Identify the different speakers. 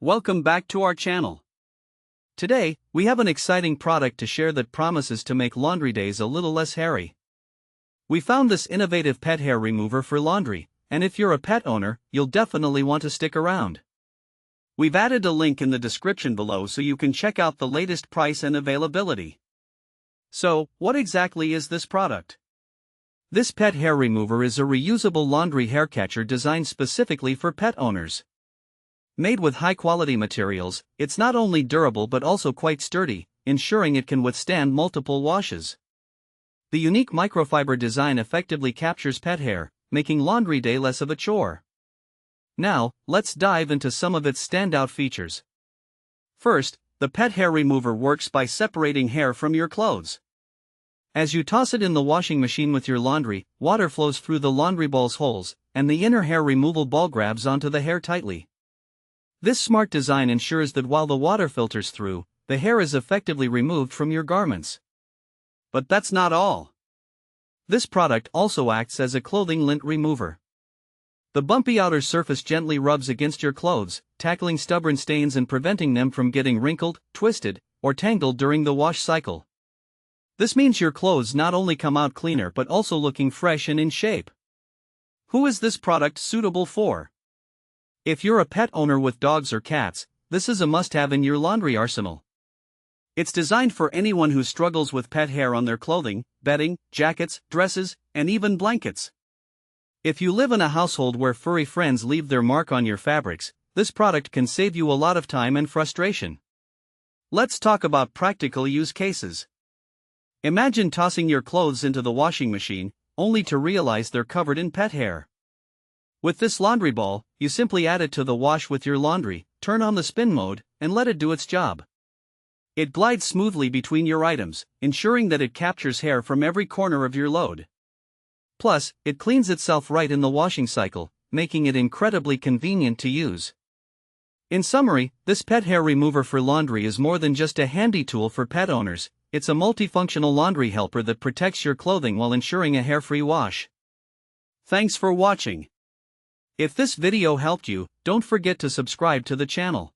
Speaker 1: Welcome back to our channel. Today, we have an exciting product to share that promises to make laundry days a little less hairy. We found this innovative pet hair remover for laundry, and if you're a pet owner, you'll definitely want to stick around. We've added a link in the description below so you can check out the latest price and availability. So, what exactly is this product? This pet hair remover is a reusable laundry hair catcher designed specifically for pet owners. Made with high-quality materials, it's not only durable but also quite sturdy, ensuring it can withstand multiple washes. The unique microfiber design effectively captures pet hair, making laundry day less of a chore. Now, let's dive into some of its standout features. First, the pet hair remover works by separating hair from your clothes. As you toss it in the washing machine with your laundry, water flows through the laundry ball's holes, and the inner hair removal ball grabs onto the hair tightly. This smart design ensures that while the water filters through, the hair is effectively removed from your garments. But that's not all. This product also acts as a clothing lint remover. The bumpy outer surface gently rubs against your clothes, tackling stubborn stains and preventing them from getting wrinkled, twisted, or tangled during the wash cycle. This means your clothes not only come out cleaner but also looking fresh and in shape. Who is this product suitable for? If you're a pet owner with dogs or cats, this is a must-have in your laundry arsenal. It's designed for anyone who struggles with pet hair on their clothing, bedding, jackets, dresses, and even blankets. If you live in a household where furry friends leave their mark on your fabrics, this product can save you a lot of time and frustration. Let's talk about practical use cases. Imagine tossing your clothes into the washing machine, only to realize they're covered in pet hair. With this laundry ball, you simply add it to the wash with your laundry, turn on the spin mode, and let it do its job. It glides smoothly between your items, ensuring that it captures hair from every corner of your load. Plus, it cleans itself right in the washing cycle, making it incredibly convenient to use. In summary, this pet hair remover for laundry is more than just a handy tool for pet owners, it's a multifunctional laundry helper that protects your clothing while ensuring a hair-free wash. Thanks for watching. If this video helped you, don't forget to subscribe to the channel.